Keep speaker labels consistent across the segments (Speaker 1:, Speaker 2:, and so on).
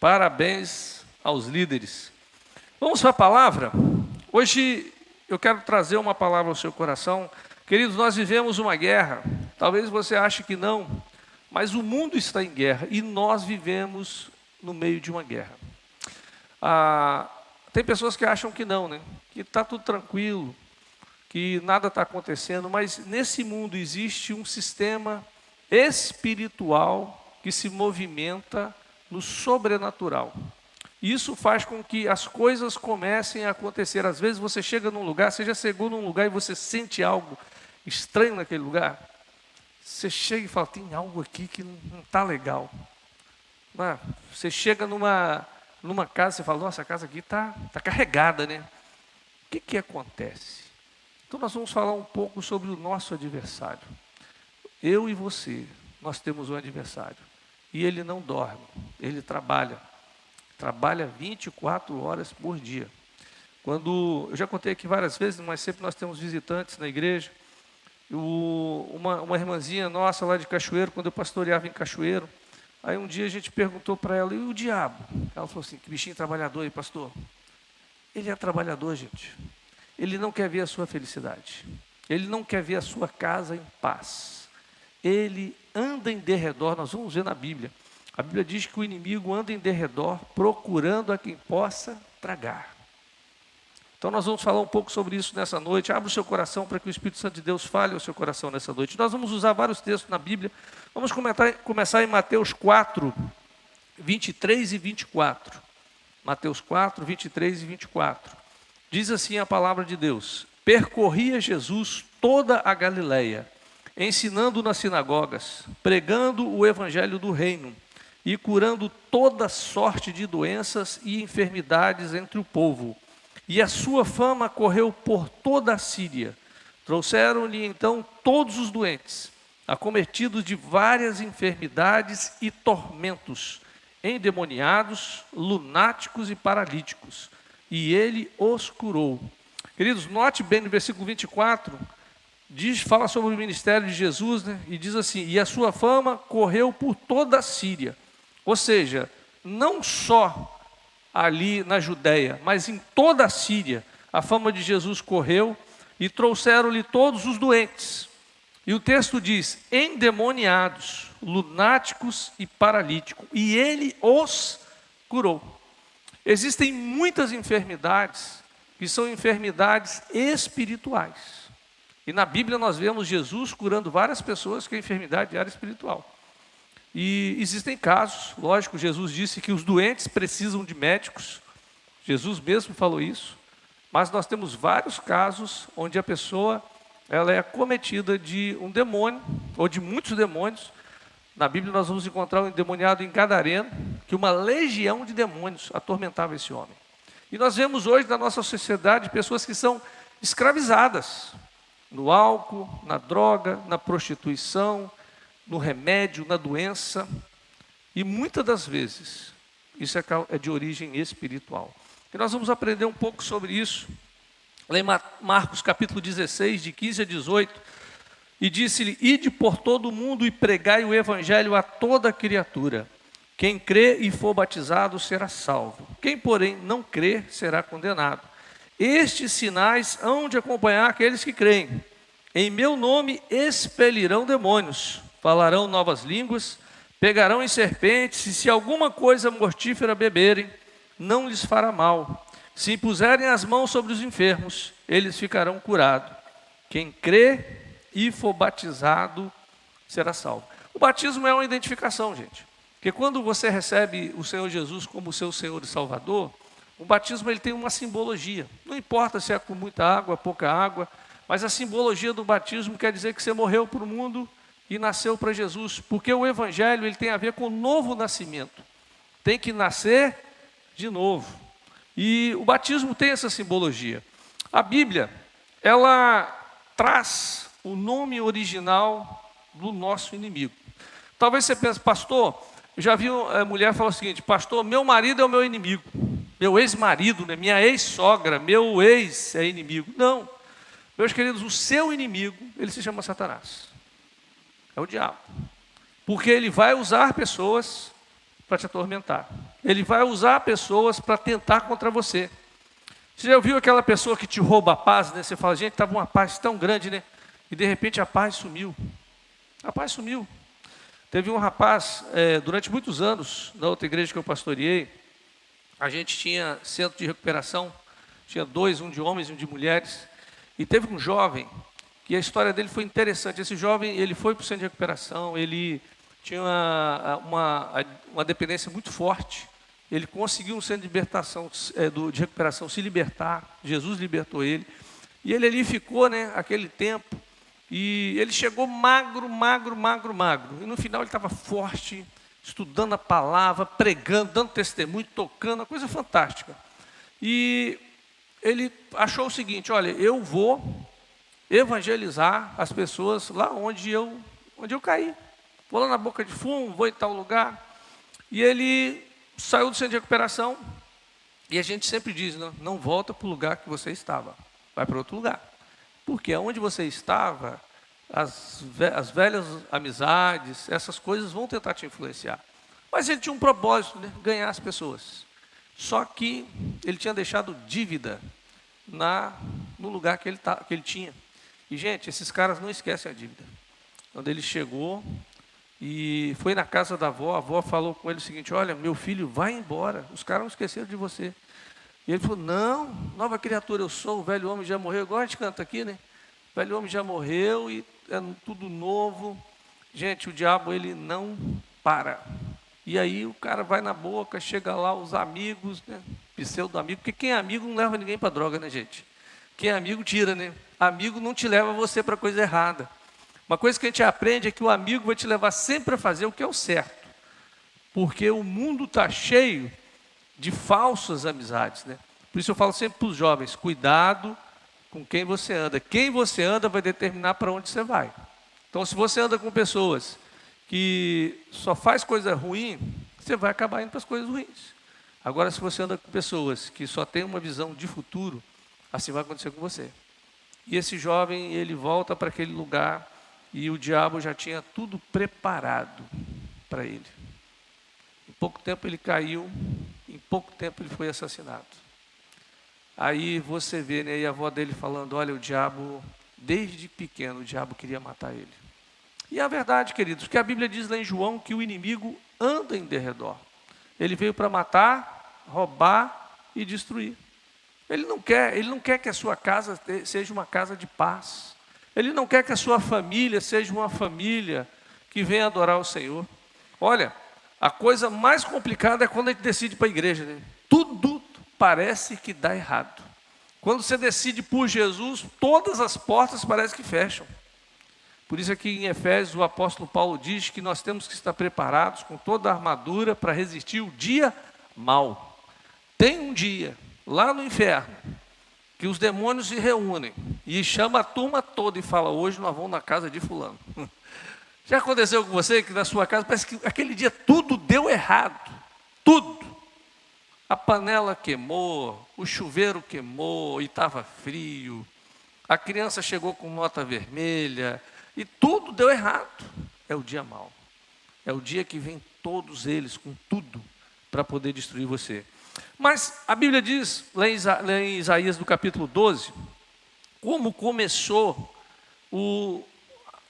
Speaker 1: Parabéns aos líderes. Vamos para a palavra? Hoje eu quero trazer uma palavra ao seu coração. Queridos, nós vivemos uma guerra. Talvez você ache que não, mas o mundo está em guerra e nós vivemos no meio de uma guerra. Tem pessoas que acham que não, né? Que está tudo tranquilo, que nada está acontecendo, mas nesse mundo existe um sistema espiritual que se movimenta no sobrenatural. Isso faz com que as coisas comecem a acontecer. Às vezes você chega num lugar, você já chegou num lugar e você sente algo estranho naquele lugar. Você chega e fala, tem algo aqui que não está legal. Você chega numa casa, você fala, nossa, a casa aqui está carregada, né? O que acontece? Então nós vamos falar um pouco sobre o nosso adversário. Eu e você, nós temos um adversário. E ele não dorme, ele trabalha 24 horas por dia. Eu já contei aqui várias vezes, mas sempre nós temos visitantes na igreja. Uma irmãzinha nossa lá de Cachoeiro, quando eu pastoreava em Cachoeiro, aí um dia a gente perguntou para ela, e o diabo? Ela falou assim, que bichinho trabalhador aí, pastor. Ele é trabalhador, gente. Ele não quer ver a sua felicidade. Ele não quer ver a sua casa em paz. Ele anda em derredor, nós vamos ver na Bíblia. A Bíblia diz que o inimigo anda em derredor, procurando a quem possa tragar. Então nós vamos falar um pouco sobre isso nessa noite. Abra o seu coração para que o Espírito Santo de Deus fale ao seu coração nessa noite. Nós vamos usar vários textos na Bíblia. Vamos começar em Mateus 4, 23 e 24. Mateus 4, 23 e 24. Diz assim a palavra de Deus: percorria Jesus toda a Galileia, ensinando nas sinagogas, pregando o evangelho do reino e curando toda sorte de doenças e enfermidades entre o povo. E a sua fama correu por toda a Síria. Trouxeram-lhe então todos os doentes, acometidos de várias enfermidades e tormentos, endemoniados, lunáticos e paralíticos, e ele os curou. Queridos, note bem no versículo 24, fala sobre o ministério de Jesus, né? E diz assim, e a sua fama correu por toda a Síria. Ou seja, não só ali na Judéia, mas em toda a Síria, a fama de Jesus correu e trouxeram-lhe todos os doentes. E o texto diz, endemoniados, lunáticos e paralíticos, e ele os curou. Existem muitas enfermidades que são enfermidades espirituais. E na Bíblia nós vemos Jesus curando várias pessoas com enfermidade de área espiritual. E existem casos, lógico, Jesus disse que os doentes precisam de médicos. Jesus mesmo falou isso. Mas nós temos vários casos onde a pessoa ela é acometida de um demônio, ou de muitos demônios. Na Bíblia nós vamos encontrar um endemoniado em Gadareno, que uma legião de demônios atormentava esse homem. E nós vemos hoje na nossa sociedade pessoas que são escravizadas no álcool, na droga, na prostituição, no remédio, na doença. E muitas das vezes isso é de origem espiritual. E nós vamos aprender um pouco sobre isso. Lá em Marcos capítulo 16, de 15 a 18, e disse-lhe, ide por todo o mundo e pregai o evangelho a toda criatura. Quem crê e for batizado será salvo. Quem, porém, não crê será condenado. Estes sinais hão de acompanhar aqueles que creem. Em meu nome expelirão demônios, falarão novas línguas, pegarão em serpentes, e se alguma coisa mortífera beberem, não lhes fará mal. Se impuserem as mãos sobre os enfermos, eles ficarão curados. Quem crê e for batizado será salvo. O batismo é uma identificação, gente. Porque quando você recebe o Senhor Jesus como seu Senhor e Salvador, o batismo ele tem uma simbologia. Não importa se é com muita água, pouca água, mas a simbologia do batismo quer dizer que você morreu para o mundo e nasceu para Jesus. Porque o evangelho ele tem a ver com o novo nascimento. Tem que nascer de novo. E o batismo tem essa simbologia. A Bíblia, ela traz o nome original do nosso inimigo. Talvez você pense, pastor, eu já vi a mulher falar o seguinte, pastor, meu marido é o meu inimigo, meu ex-marido, né? Minha ex-sogra, meu ex é inimigo. Não, meus queridos, o seu inimigo, ele se chama Satanás, é o diabo, porque ele vai usar pessoas para te atormentar. Ele vai usar pessoas para tentar contra você. Você já ouviu aquela pessoa que te rouba a paz, né? Você fala, gente, estava uma paz tão grande, né? E de repente a paz sumiu. A paz sumiu. Teve um rapaz, durante muitos anos, na outra igreja que eu pastoreei, a gente tinha centro de recuperação, tinha dois, um de homens e um de mulheres, e teve um jovem, que a história dele foi interessante. Esse jovem, ele foi para o centro de recuperação, ele tinha uma dependência muito forte, ele conseguiu no centro de libertação, de recuperação se libertar, Jesus libertou ele, e ele ali ficou, né, aquele tempo, e ele chegou magro, e no final ele estava forte, estudando a palavra, pregando, dando testemunho, tocando, uma coisa fantástica. E ele achou o seguinte, olha, eu vou evangelizar as pessoas lá onde eu caí. Vou lá na Boca de Fumo, vou em tal lugar. E ele saiu do centro de recuperação, e a gente sempre diz, não volta para o lugar que você estava, vai para outro lugar. Porque onde você estava, as velhas amizades, essas coisas vão tentar te influenciar. Mas ele tinha um propósito, né? Ganhar as pessoas. Só que ele tinha deixado dívida no lugar que ele tinha. E, gente, esses caras não esquecem a dívida. Quando ele chegou e foi na casa da avó, a avó falou com ele o seguinte, olha, meu filho, vai embora, os caras não esqueceram de você. E ele falou, não, nova criatura eu sou, o velho homem já morreu, igual a gente canta aqui, né? O velho homem já morreu e é tudo novo. Gente, o diabo, ele não para. E aí o cara vai na boca, chega lá, os amigos, né? Pseudo-amigo, porque quem é amigo não leva ninguém para droga, né, gente? Quem é amigo tira, né? Amigo não te leva você para coisa errada. Uma coisa que a gente aprende é que o amigo vai te levar sempre a fazer o que é o certo. Porque o mundo está cheio de falsas amizades, né? Por isso eu falo sempre para os jovens, cuidado com quem você anda. Quem você anda vai determinar para onde você vai. Então, se você anda com pessoas que só faz coisa ruim, você vai acabar indo para as coisas ruins. Agora, se você anda com pessoas que só têm uma visão de futuro, assim vai acontecer com você. E esse jovem, ele volta para aquele lugar e o diabo já tinha tudo preparado para ele. Em pouco tempo ele caiu, em pouco tempo ele foi assassinado. Aí você vê, né, e a avó dele falando, olha, o diabo, desde pequeno, o diabo queria matar ele. E é a verdade, queridos, que a Bíblia diz lá em João que o inimigo anda em derredor. Ele veio para matar, roubar e destruir. Ele não quer que a sua casa seja uma casa de paz. Ele não quer que a sua família seja uma família que venha adorar o Senhor. Olha, a coisa mais complicada é quando a gente decide para a igreja, né? Tudo parece que dá errado. Quando você decide por Jesus, todas as portas parecem que fecham. Por isso aqui em Efésios o apóstolo Paulo diz que nós temos que estar preparados com toda a armadura para resistir o dia mau. Tem um dia lá no inferno que os demônios se reúnem e chama a turma toda e fala, hoje nós vamos na casa de fulano. Já aconteceu com você que na sua casa parece que aquele dia tudo deu errado, tudo. A panela queimou, o chuveiro queimou e estava frio, a criança chegou com nota vermelha e tudo deu errado. É o dia mau, é o dia que vem todos eles com tudo para poder destruir você. Mas a Bíblia diz, lá em Isaías do capítulo 12, como começou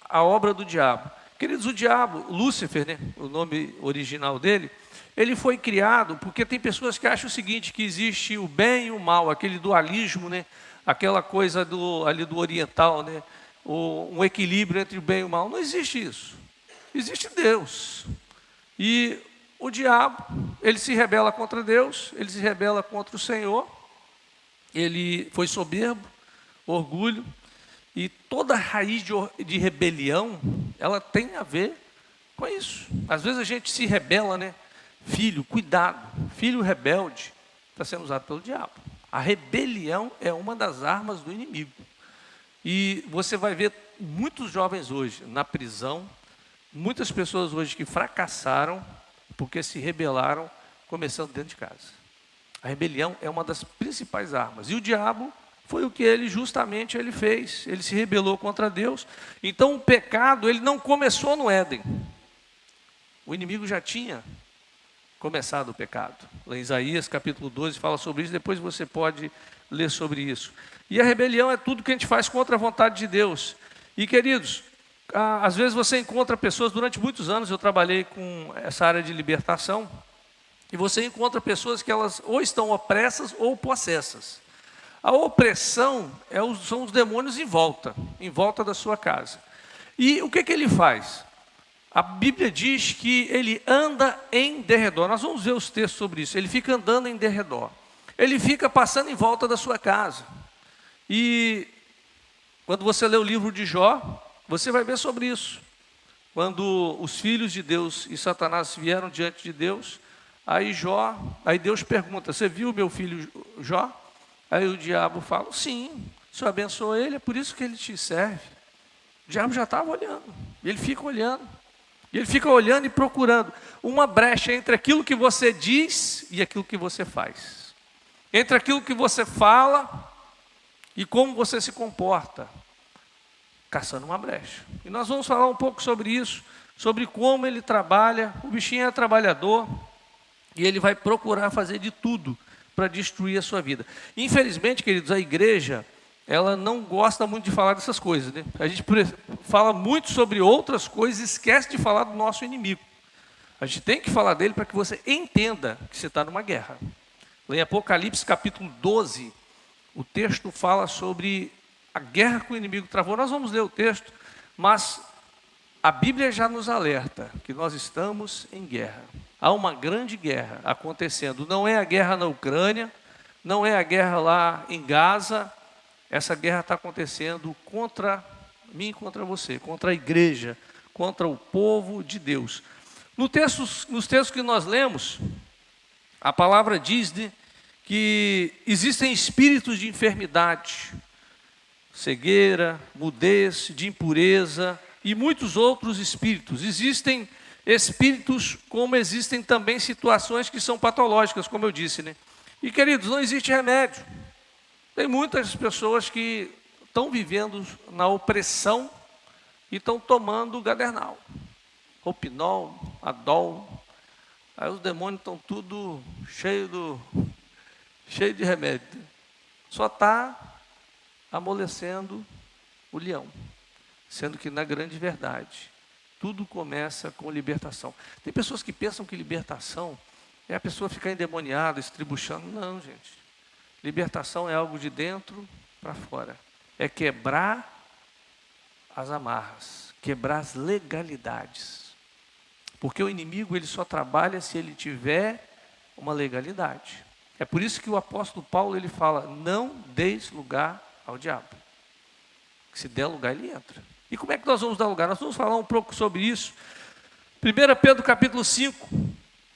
Speaker 1: a obra do diabo. Queridos, o diabo, Lúcifer, né, o nome original dele, ele foi criado porque tem pessoas que acham o seguinte, que existe o bem e o mal, aquele dualismo, né, aquela coisa ali do oriental, né, um equilíbrio entre o bem e o mal. Não existe isso. Existe Deus. E o diabo, ele se rebela contra Deus, ele se rebela contra o Senhor, ele foi soberbo, orgulho, e toda raiz de rebelião, ela tem a ver com isso. Às vezes a gente se rebela, né? Filho, cuidado, filho rebelde está sendo usado pelo diabo. A rebelião é uma das armas do inimigo. E você vai ver muitos jovens hoje na prisão, muitas pessoas hoje que fracassaram porque se rebelaram, começando dentro de casa. A rebelião é uma das principais armas. E o diabo foi o que ele fez. Ele se rebelou contra Deus. Então o pecado, ele não começou no Éden. O inimigo já tinha começar do pecado. Lá em Isaías capítulo 12 fala sobre isso, depois você pode ler sobre isso. E a rebelião é tudo que a gente faz contra a vontade de Deus. E queridos, às vezes você encontra pessoas, durante muitos anos eu trabalhei com essa área de libertação, e você encontra pessoas que elas ou estão opressas ou possessas. A opressão são os demônios em volta da sua casa. E o que ele faz? A Bíblia diz que ele anda em derredor. Nós vamos ver os textos sobre isso. Ele fica andando em derredor. Ele fica passando em volta da sua casa. E quando você lê o livro de Jó, você vai ver sobre isso. Quando os filhos de Deus e Satanás vieram diante de Deus, aí Deus pergunta: você viu meu filho Jó? Aí o diabo fala: sim, o Senhor abençoou ele, é por isso que ele te serve. O diabo já estava olhando, e ele fica olhando. E ele fica olhando e procurando uma brecha entre aquilo que você diz e aquilo que você faz. Entre aquilo que você fala e como você se comporta. Caçando uma brecha. E nós vamos falar um pouco sobre isso, sobre como ele trabalha. O bichinho é trabalhador e ele vai procurar fazer de tudo para destruir a sua vida. Infelizmente, queridos, a igreja, ela não gosta muito de falar dessas coisas, né? A gente fala muito sobre outras coisas e esquece de falar do nosso inimigo. A gente tem que falar dele para que você entenda que você está numa guerra. Lá em Apocalipse capítulo 12, o texto fala sobre a guerra que o inimigo travou. Nós vamos ler o texto, mas a Bíblia já nos alerta que nós estamos em guerra. Há uma grande guerra acontecendo. Não é a guerra na Ucrânia, não é a guerra lá em Gaza. Essa guerra está acontecendo contra mim e contra você, contra a igreja, contra o povo de Deus. Nos textos que nós lemos, a palavra diz que existem espíritos de enfermidade, cegueira, mudez, de impureza e muitos outros espíritos. Existem espíritos, como existem também situações que são patológicas, como eu disse, né? E queridos, não existe remédio. Tem muitas pessoas que estão vivendo na opressão e estão tomando gadernal, Ropinol, Adol. Aí os demônios estão tudo cheio de remédio. Só está amolecendo o leão. Sendo que, na grande verdade, tudo começa com libertação. Tem pessoas que pensam que libertação é a pessoa ficar endemoniada, estribuchando. Não, gente. Libertação é algo de dentro para fora. É quebrar as amarras, quebrar as legalidades. Porque o inimigo ele só trabalha se ele tiver uma legalidade. É por isso que o apóstolo Paulo ele fala: não deis lugar ao diabo. Se der lugar, ele entra. E como é que nós vamos dar lugar? Nós vamos falar um pouco sobre isso. 1 Pedro capítulo 5,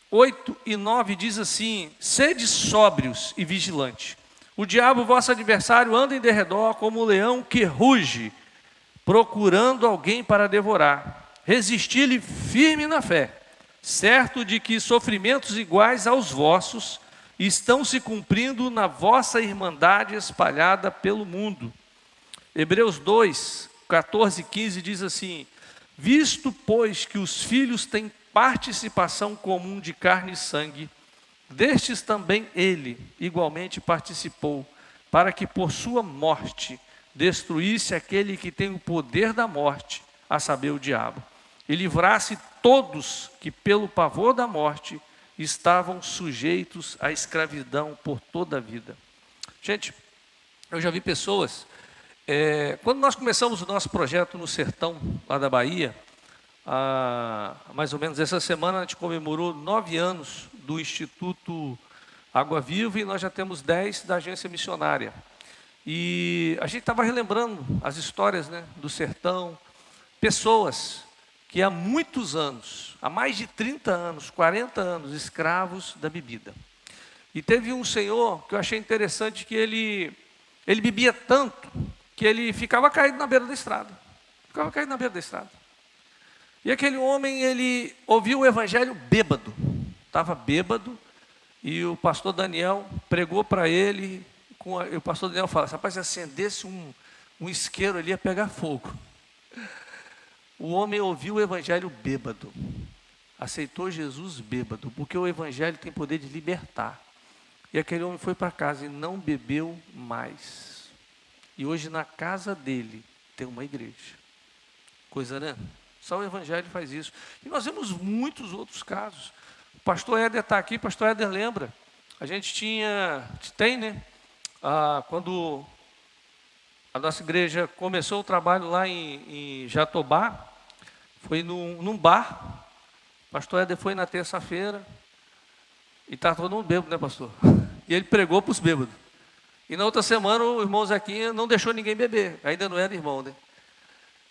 Speaker 1: 8 e 9 diz assim: sede sóbrios e vigilantes. O diabo, vosso adversário, anda em derredor como um leão que ruge, procurando alguém para devorar. Resisti-lhe firme na fé, certo de que sofrimentos iguais aos vossos estão se cumprindo na vossa irmandade espalhada pelo mundo. Hebreus 2, 14 e 15 diz assim: visto, pois, que os filhos têm participação comum de carne e sangue, destes também ele igualmente participou, para que por sua morte destruísse aquele que tem o poder da morte, a saber, o diabo, e livrasse todos que pelo pavor da morte estavam sujeitos à escravidão por toda a vida. Gente, eu já vi pessoas, quando nós começamos o nosso projeto no sertão, lá da Bahia, mais ou menos essa semana a gente comemorou 9 anos do Instituto Água Viva e nós já temos 10 da agência missionária. E a gente estava relembrando as histórias, né, do sertão, pessoas que há muitos anos, há mais de 30 anos, 40 anos, escravos da bebida. E teve um senhor que eu achei interessante, que ele bebia tanto que ele ficava caído na beira da estrada. Ficava caído na beira da estrada. E aquele homem, ele ouviu o evangelho bêbado. Estava bêbado, e o pastor Daniel pregou para ele, e o pastor Daniel fala: rapaz, se acendesse um isqueiro ali, ia pegar fogo. O homem ouviu o evangelho bêbado. aceitou Jesus bêbado, porque o evangelho tem poder de libertar. E aquele homem foi para casa e não bebeu mais. E hoje na casa dele tem uma igreja. Coisa, né? Só o evangelho faz isso. E nós vemos muitos outros casos. O pastor Éder está aqui, o pastor Éder lembra. A gente tem, né? Quando a nossa igreja começou o trabalho lá em Jatobá, foi num bar. O pastor Éder foi na terça-feira e estava todo mundo bêbado, né, pastor? E ele pregou para os bêbados. E na outra semana o irmão Zequinha não deixou ninguém beber, ainda não era irmão, né?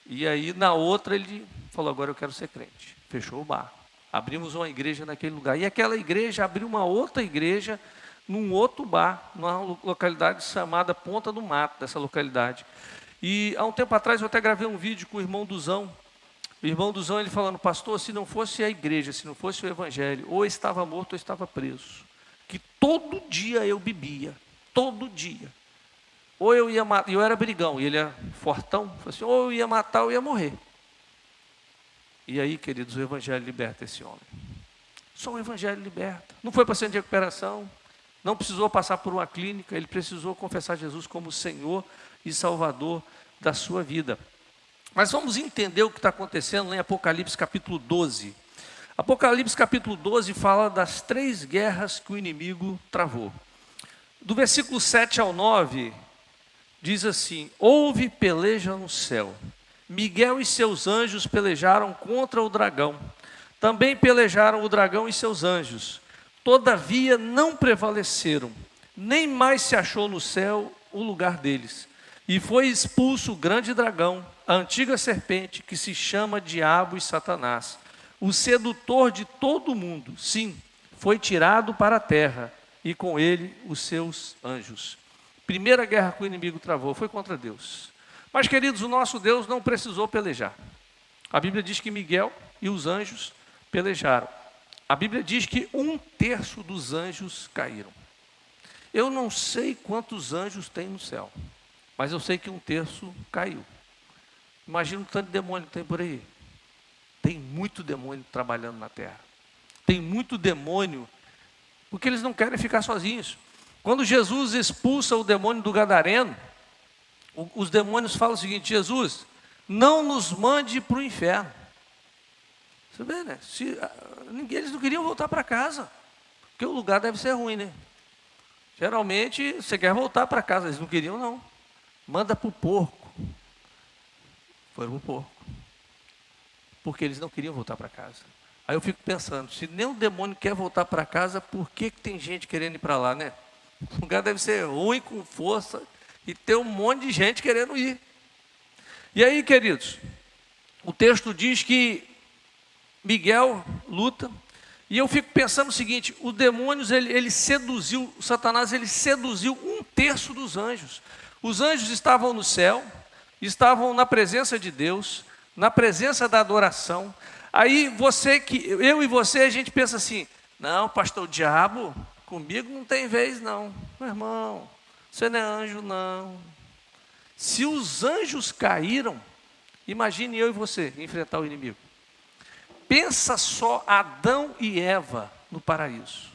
Speaker 1: E aí na outra ele falou, agora eu quero ser crente. Fechou o bar. Abrimos uma igreja naquele lugar. E aquela igreja abriu uma outra igreja num outro bar, numa localidade chamada Ponta do Mato, dessa localidade. E há um tempo atrás eu até gravei um vídeo com o irmão Duzão. O irmão Duzão, ele falando, pastor, se não fosse a igreja, se não fosse o evangelho, ou eu estava morto ou eu estava preso. Que todo dia eu bebia, todo dia. Ou eu ia matar, eu era brigão, e ele era fortão, falou assim, ou eu ia matar ou eu ia morrer. E aí, queridos, o evangelho liberta esse homem. Só o evangelho liberta. Não foi para centro de recuperação, não precisou passar por uma clínica, ele precisou confessar Jesus como Senhor e Salvador da sua vida. Mas vamos entender o que está acontecendo lá em Apocalipse capítulo 12. Apocalipse capítulo 12 fala das 3 guerras que o inimigo travou. Do versículo 7 ao 9, diz assim, houve peleja no céu. Miguel e seus anjos pelejaram contra o dragão. Também pelejaram o dragão e seus anjos. Todavia não prevaleceram, nem mais se achou no céu o lugar deles. E foi expulso o grande dragão, a antiga serpente, que se chama Diabo e Satanás, o sedutor de todo mundo. Sim, foi tirado para a terra, e com ele os seus anjos. Primeira guerra que o inimigo travou foi contra Deus. Mas, queridos, o nosso Deus não precisou pelejar. A Bíblia diz que Miguel e os anjos pelejaram. A Bíblia diz que 1/3 dos anjos caíram. Eu não sei quantos anjos tem no céu, mas eu sei que 1/3 caiu. Imagina o tanto de demônio que tem por aí. Tem muito demônio trabalhando na terra. Tem muito demônio, porque eles não querem ficar sozinhos. Quando Jesus expulsa o demônio do gadareno, os demônios falam o seguinte, Jesus, não nos mande para o inferno. Você vê, né? Eles não queriam voltar para casa, porque o lugar deve ser ruim, né? Geralmente, você quer voltar para casa, eles não queriam, não. Manda para o porco. Foram para o porco. Porque eles não queriam voltar para casa. Aí eu fico pensando, se nem o demônio quer voltar para casa, por que tem gente querendo ir para lá, né? O lugar deve ser ruim, com força, e ter um monte de gente querendo ir. E aí, queridos, o texto diz que Miguel luta, e eu fico pensando o seguinte, os demônios, ele seduziu, Satanás, ele seduziu 1/3 dos anjos. Os anjos estavam no céu, estavam na presença de Deus, na presença da adoração. Aí eu e você, a gente pensa assim, não, pastor, o diabo, comigo não tem vez não. Meu irmão, você não é anjo não. Se os anjos caíram, imagine eu e você enfrentar o inimigo. Pensa só Adão e Eva no paraíso.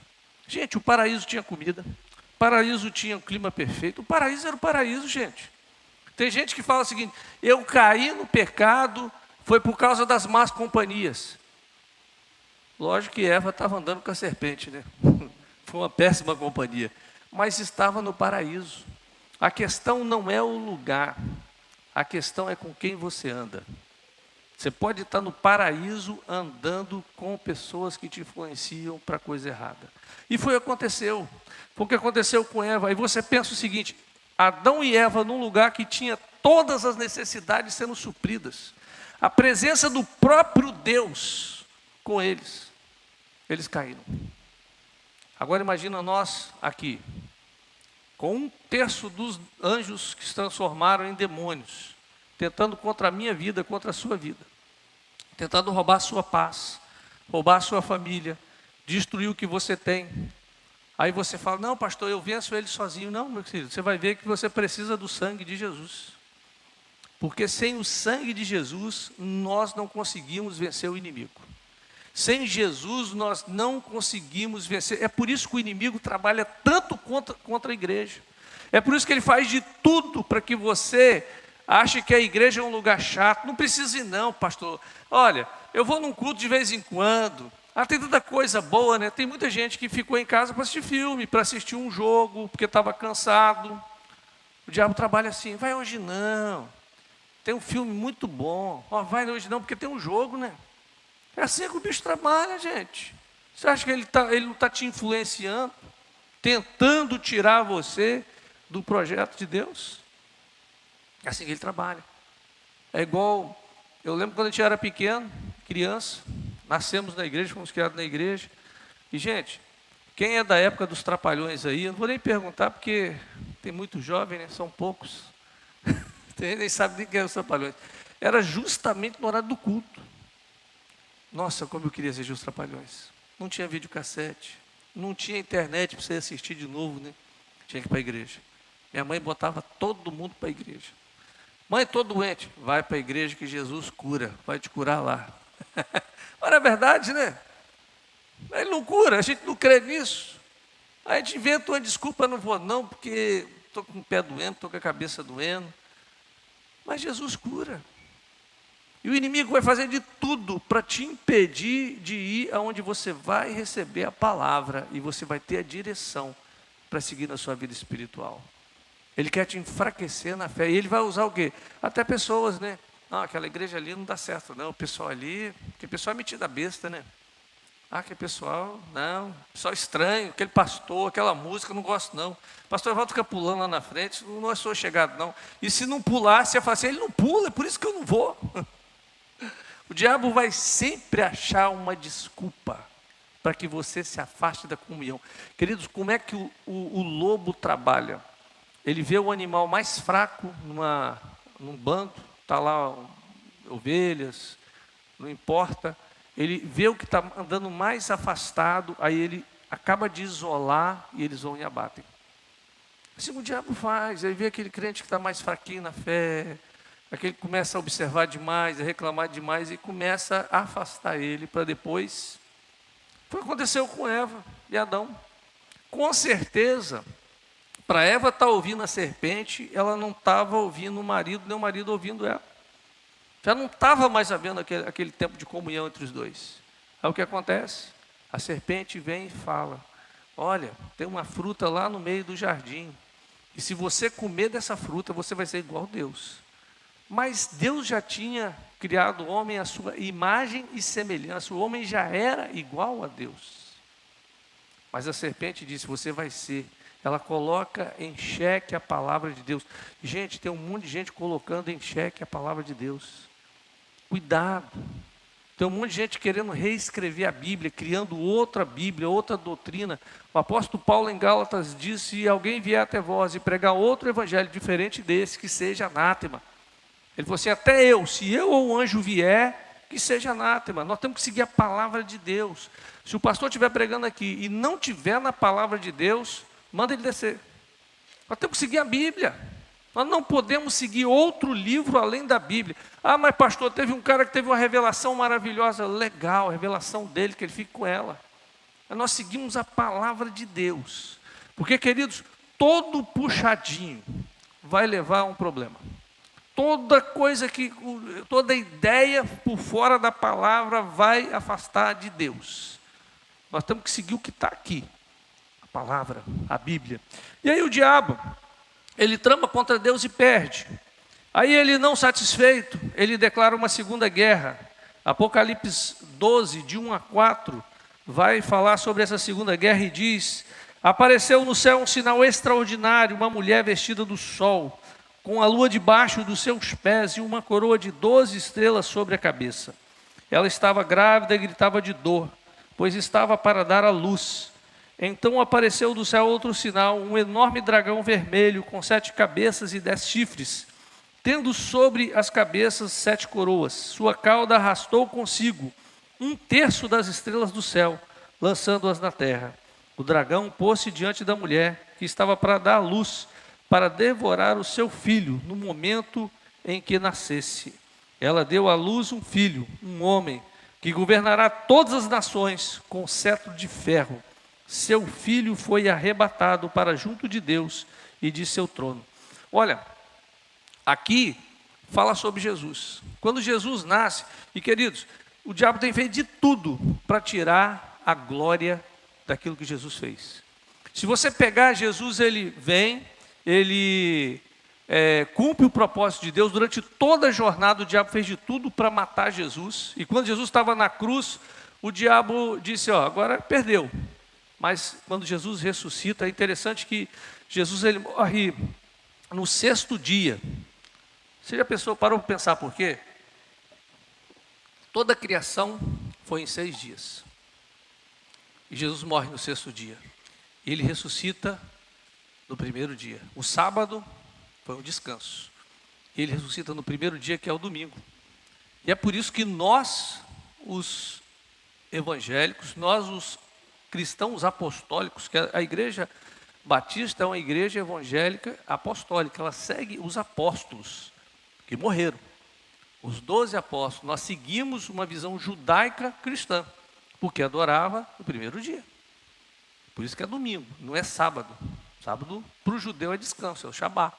Speaker 1: Gente, o paraíso tinha comida, o paraíso tinha um clima perfeito, o paraíso era o paraíso, gente. Tem gente que fala o seguinte, eu caí no pecado, foi por causa das más companhias. Lógico que Eva estava andando com a serpente, né? Foi uma péssima companhia, mas estava no paraíso. A questão não é o lugar, a questão é com quem você anda. Você pode estar no paraíso andando com pessoas que te influenciam para a coisa errada. E foi o que aconteceu com Eva. Aí você pensa o seguinte, Adão e Eva num lugar que tinha todas as necessidades sendo supridas. A presença do próprio Deus com eles. Eles caíram. Agora imagina nós aqui, com 1/3 dos anjos que se transformaram em demônios, tentando contra a minha vida, contra a sua vida, tentando roubar a sua paz, roubar a sua família, destruir o que você tem. Aí você fala, não pastor, eu venço ele sozinho. Não, meu querido, você vai ver que você precisa do sangue de Jesus. Porque sem o sangue de Jesus, nós não conseguimos vencer o inimigo. Sem Jesus nós não conseguimos vencer. É por isso que o inimigo trabalha tanto contra a igreja. É por isso que ele faz de tudo para que você ache que a igreja é um lugar chato. Não precisa ir não, pastor. Olha, eu vou num culto de vez em quando. Tem tanta coisa boa, né? Tem muita gente que ficou em casa para assistir filme, para assistir um jogo, porque estava cansado. O diabo trabalha assim, vai hoje não. Tem um filme muito bom. Vai hoje não, porque tem um jogo, né? É assim que o bicho trabalha, gente. Você acha que ele não está te influenciando, tentando tirar você do projeto de Deus? É assim que ele trabalha. É igual, eu lembro quando a gente era pequeno, criança, nascemos na igreja, fomos criados na igreja. E, gente, quem é da época dos Trapalhões aí, eu não vou nem perguntar, porque tem muito jovem, né? São poucos. Nem sabe nem quem é os Trapalhões. Era justamente no horário do culto. Nossa, como eu queria assistir os Trapalhões. Não tinha videocassete, não tinha internet para você assistir de novo, né? Tinha que ir para a igreja. Minha mãe botava todo mundo para a igreja. Mãe, estou doente, vai para a igreja que Jesus cura, vai te curar lá. Mas é verdade, né? Ele não cura, a gente não crê nisso. A gente inventa uma desculpa, não vou não, porque estou com o pé doendo, estou com a cabeça doendo. Mas Jesus cura. E o inimigo vai fazer de tudo para te impedir de ir aonde você vai receber a palavra e você vai ter a direção para seguir na sua vida espiritual. Ele quer te enfraquecer na fé. E ele vai usar o quê? Até pessoas, né? Não, aquela igreja ali não dá certo, não. O pessoal ali, que pessoal é metida besta, né? Que pessoal, não, pessoal estranho, aquele pastor, aquela música, não gosto não. O pastor Evaldo fica pulando lá na frente, não sou chegado não. E se não pular, você fala assim, ele não pula, é por isso que eu não vou. O diabo vai sempre achar uma desculpa para que você se afaste da comunhão. Queridos, como é que o lobo trabalha? Ele vê o animal mais fraco num bando, está lá ovelhas, não importa. Ele vê o que está andando mais afastado, aí ele acaba de isolar e eles vão e abatem. Assim o diabo faz, ele vê aquele crente que está mais fraquinho na fé, aquele que começa a observar demais, a reclamar demais e começa a afastar ele para depois. Foi o que aconteceu com Eva e Adão. Com certeza, para Eva estar ouvindo a serpente, ela não estava ouvindo o marido, nem o marido ouvindo ela. Já não estava mais havendo aquele tempo de comunhão entre os dois. Aí o que acontece? A serpente vem e fala, olha, tem uma fruta lá no meio do jardim, e se você comer dessa fruta, você vai ser igual a Deus. Mas Deus já tinha criado o homem à sua imagem e semelhança, o homem já era igual a Deus. Mas a serpente disse, você vai ser. Ela coloca em xeque a palavra de Deus. Gente, tem um monte de gente colocando em xeque a palavra de Deus. Cuidado. Tem um monte de gente querendo reescrever a Bíblia, criando outra Bíblia, outra doutrina. O apóstolo Paulo em Gálatas diz, se alguém vier até vós e pregar outro evangelho diferente desse, que seja anátema. Ele falou assim, até eu, se eu ou o anjo vier, que seja anátema. Nós temos que seguir a palavra de Deus. Se o pastor estiver pregando aqui e não estiver na palavra de Deus, manda ele descer. Nós temos que seguir a Bíblia. Nós não podemos seguir outro livro além da Bíblia. Mas pastor, teve um cara que teve uma revelação maravilhosa. Legal, a revelação dele, que ele fique com ela. Mas nós seguimos a palavra de Deus. Porque, queridos, todo puxadinho vai levar a um problema. Toda ideia por fora da palavra vai afastar de Deus. Nós temos que seguir o que está aqui. A palavra, a Bíblia. E aí o diabo, ele trama contra Deus e perde. Aí ele, não satisfeito, ele declara uma segunda guerra. Apocalipse 12, de 1 a 4, vai falar sobre essa segunda guerra e diz, apareceu no céu um sinal extraordinário, uma mulher vestida do sol, com a lua debaixo dos seus pés e uma coroa de 12 estrelas sobre a cabeça. Ela estava grávida e gritava de dor, pois estava para dar à luz. Então apareceu do céu outro sinal, um enorme dragão vermelho, com 7 cabeças e 10 chifres, tendo sobre as cabeças 7 coroas. Sua cauda arrastou consigo 1/3 das estrelas do céu, lançando-as na terra. O dragão pôs-se diante da mulher, que estava para dar à luz, para devorar o seu filho, no momento em que nascesse. Ela deu à luz um filho, um homem, que governará todas as nações com cetro de ferro. Seu filho foi arrebatado para junto de Deus e de seu trono. Olha, aqui fala sobre Jesus. Quando Jesus nasce, e queridos, o diabo tem feito de tudo para tirar a glória daquilo que Jesus fez. Se você pegar Jesus, ele vem, ele cumpre o propósito de Deus. Durante toda a jornada o diabo fez de tudo para matar Jesus. E quando Jesus estava na cruz, o diabo disse, agora perdeu. Mas quando Jesus ressuscita, é interessante que Jesus ele morre no 6º dia. Você já parou para pensar por quê? Toda a criação foi em 6 dias. E Jesus morre no 6º dia. E ele ressuscita no 1º dia. O sábado foi um descanso. E ele ressuscita no 1º dia, que é o domingo. E é por isso que nós, os evangélicos, nós, os cristãos apostólicos, que a igreja batista é uma igreja evangélica apostólica, ela segue os apóstolos que morreram, os 12 apóstolos. Nós seguimos uma visão judaica cristã, porque adorava no 1º dia. Por isso que é domingo, não é sábado. Sábado para o judeu é descanso, é o Shabá.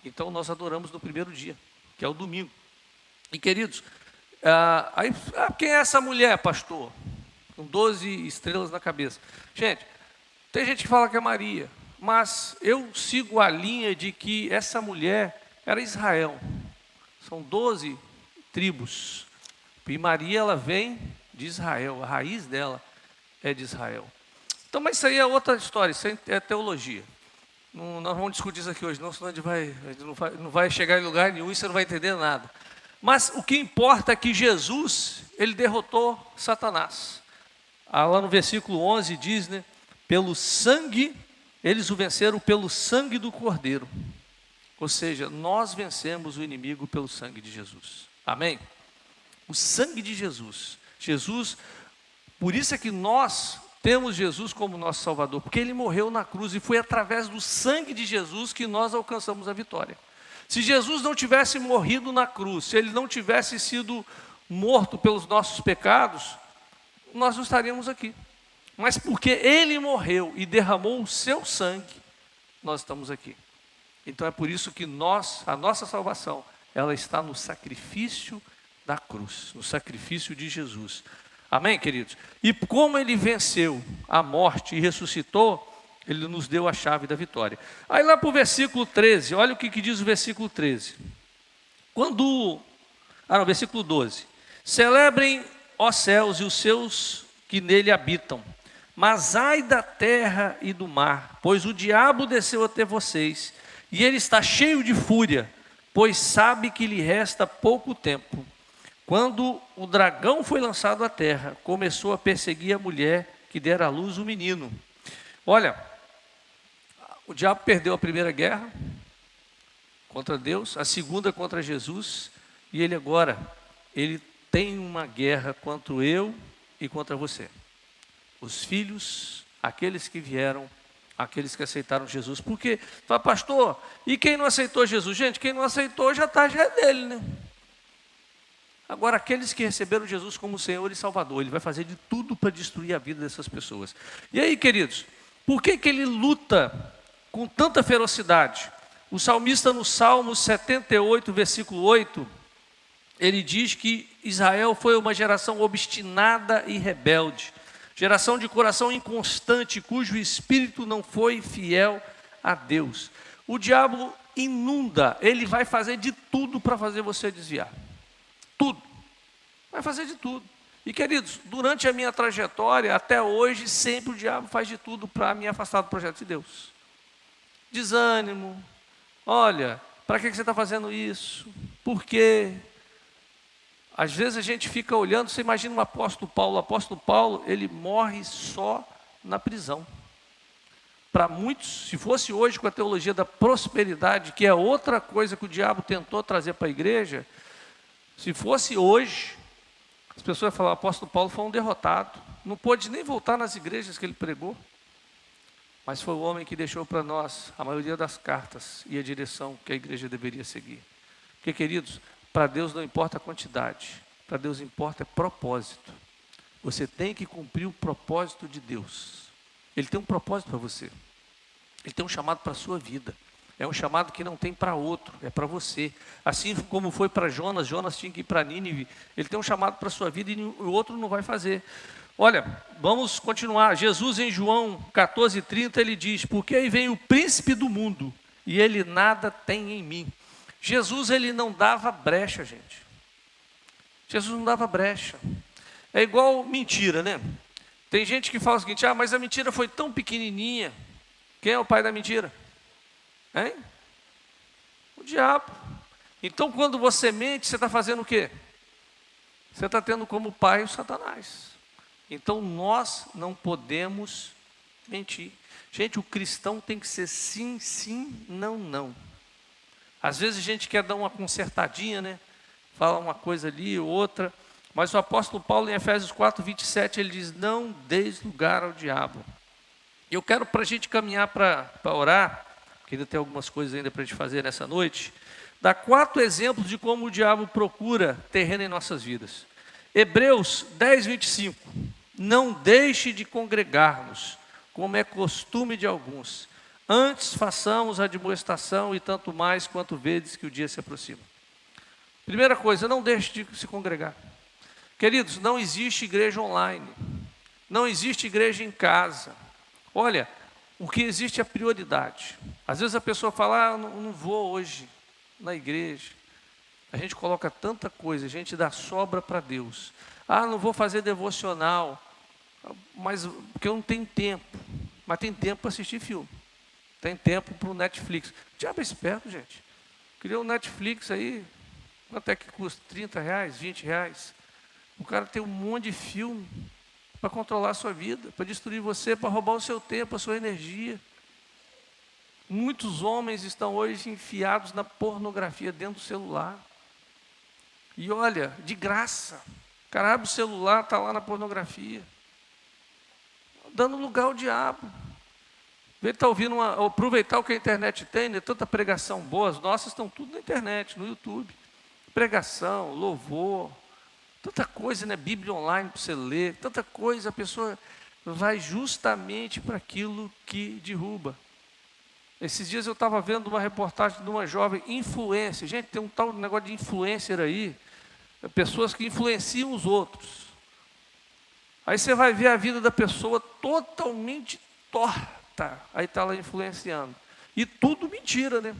Speaker 1: Então nós adoramos no 1º dia, que é o domingo. E queridos, quem é essa mulher, pastor? Com 12 estrelas na cabeça. Gente, tem gente que fala que é Maria, mas eu sigo a linha de que essa mulher era Israel. São 12 tribos. E Maria, ela vem de Israel, a raiz dela é de Israel. Então, mas isso aí é outra história, isso é teologia. Não, nós vamos discutir isso aqui hoje, não, senão a gente não vai chegar em lugar nenhum e você não vai entender nada. Mas o que importa é que Jesus, ele derrotou Satanás. Lá no versículo 11 diz, né? Pelo sangue, eles o venceram pelo sangue do Cordeiro. Ou seja, nós vencemos o inimigo pelo sangue de Jesus. Amém? O sangue de Jesus. Jesus, por isso é que nós temos Jesus como nosso Salvador, porque ele morreu na cruz e foi através do sangue de Jesus que nós alcançamos a vitória. Se Jesus não tivesse morrido na cruz, se ele não tivesse sido morto pelos nossos pecados, nós não estaríamos aqui. Mas porque ele morreu e derramou o seu sangue, nós estamos aqui. Então é por isso que a nossa salvação, ela está no sacrifício da cruz, no sacrifício de Jesus. Amém, queridos? E como ele venceu a morte e ressuscitou, ele nos deu a chave da vitória. Aí lá para o versículo 13, olha o que diz o versículo 13. Versículo 12. Celebrem, ó céus, e os seus que nele habitam. Mas ai da terra e do mar, pois o diabo desceu até vocês, e ele está cheio de fúria, pois sabe que lhe resta pouco tempo. Quando o dragão foi lançado à terra, começou a perseguir a mulher que dera à luz o menino. Olha, o diabo perdeu a primeira guerra contra Deus, a segunda contra Jesus, e ele agora, ele tem uma guerra contra eu e contra você. Os filhos, aqueles que vieram, aqueles que aceitaram Jesus. Porque, fala, pastor, e quem não aceitou Jesus? Gente, quem não aceitou já é dele, né? Agora, aqueles que receberam Jesus como Senhor e Salvador, ele vai fazer de tudo para destruir a vida dessas pessoas. E aí, queridos, por que ele luta com tanta ferocidade? O salmista no Salmo 78, versículo 8, ele diz que Israel foi uma geração obstinada e rebelde, geração de coração inconstante, cujo espírito não foi fiel a Deus. O diabo inunda, ele vai fazer de tudo para fazer você desviar. Tudo. Vai fazer de tudo. E queridos, durante a minha trajetória, até hoje, sempre o diabo faz de tudo para me afastar do projeto de Deus. Desânimo. Olha, para que você está fazendo isso? Por quê? Às vezes a gente fica olhando, você imagina o apóstolo Paulo, ele morre só na prisão. Para muitos, se fosse hoje com a teologia da prosperidade, que é outra coisa que o diabo tentou trazer para a igreja, se fosse hoje, as pessoas iam falar, o apóstolo Paulo foi um derrotado, não pôde nem voltar nas igrejas que ele pregou, mas foi o homem que deixou para nós a maioria das cartas e a direção que a igreja deveria seguir. Porque, queridos, para Deus não importa a quantidade, para Deus importa é propósito. Você tem que cumprir o propósito de Deus. Ele tem um propósito para você. Ele tem um chamado para a sua vida. É um chamado que não tem para outro, é para você. Assim como foi para Jonas, Jonas tinha que ir para Nínive. Ele tem um chamado para a sua vida e o outro não vai fazer. Olha, vamos continuar. Jesus em João 14:30, ele diz: porque aí vem o príncipe do mundo e ele nada tem em mim. Jesus, ele não dava brecha, gente. Jesus não dava brecha. É igual mentira, né? Tem gente que fala o seguinte: mas a mentira foi tão pequenininha. Quem é o pai da mentira? Hein? O diabo. Então, quando você mente, você está fazendo o quê? Você está tendo como pai o Satanás. Então, nós não podemos mentir. Gente, o cristão tem que ser sim, sim, não, não. Às vezes a gente quer dar uma consertadinha, né? Fala uma coisa ali, outra. Mas o apóstolo Paulo, em Efésios 4:27, ele diz: não deis lugar ao diabo. E eu quero, para a gente caminhar para orar, porque ainda tem algumas coisas ainda para a gente fazer nessa noite, dar 4 exemplos de como o diabo procura terreno em nossas vidas. Hebreus 10:25. Não deixe de congregar-nos, como é costume de alguns. Antes façamos a admoestação, e tanto mais quanto vedes que o dia se aproxima. Primeira coisa, não deixe de se congregar. Queridos, não existe igreja online. Não existe igreja em casa. Olha, o que existe é a prioridade. Às vezes a pessoa fala: eu não vou hoje na igreja. A gente coloca tanta coisa, a gente dá sobra para Deus. Não vou fazer devocional, mas porque eu não tenho tempo. Mas tem tempo para assistir filme. Tem tempo para o Netflix. O diabo é esperto, gente. Criou um Netflix aí, quanto é que custa? R$30, R$20. O cara tem um monte de filme para controlar a sua vida, para destruir você, para roubar o seu tempo, a sua energia. Muitos homens estão hoje enfiados na pornografia dentro do celular. E olha, de graça. O cara abre o celular, está lá na pornografia. Dando lugar ao diabo. Ele está ouvindo, aproveitar o que a internet tem, né? Tanta pregação boa, as nossas estão tudo na internet, no YouTube. Pregação, louvor, tanta coisa, né? Bíblia online para você ler, tanta coisa, a pessoa vai justamente para aquilo que derruba. Esses dias eu estava vendo uma reportagem de uma jovem influencer. Gente, tem um tal negócio de influencer aí, pessoas que influenciam os outros. Aí você vai ver a vida da pessoa totalmente torta. Aí está ela influenciando. E tudo mentira, né?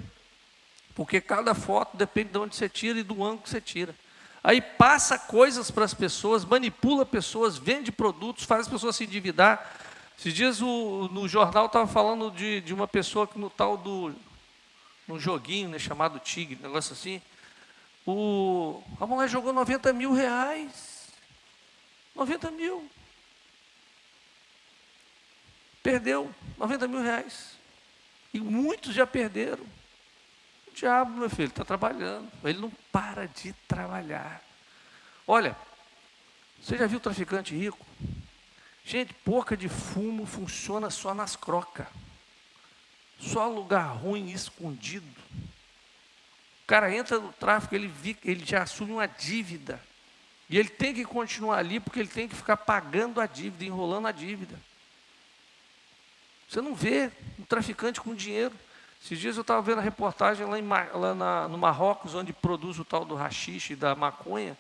Speaker 1: Porque cada foto depende de onde você tira e do ângulo que você tira. Aí passa coisas para as pessoas, manipula pessoas, vende produtos, faz as pessoas se endividar. Esses dias no jornal estava falando de uma pessoa que num joguinho, né, chamado Tigre, negócio assim. A mulher jogou R$90 mil. 90 mil. Perdeu R$90 mil. E muitos já perderam. O diabo, meu filho, está trabalhando. Ele não para de trabalhar. Olha, você já viu traficante rico? Gente, boca de fumo funciona só nas crocas. Só lugar ruim, escondido. O cara entra no tráfico, ele já assume uma dívida. E ele tem que continuar ali, porque ele tem que ficar pagando a dívida, enrolando a dívida. Você não vê um traficante com dinheiro. Esses dias eu estava vendo a reportagem no Marrocos, onde produz o tal do haxixe e da maconha.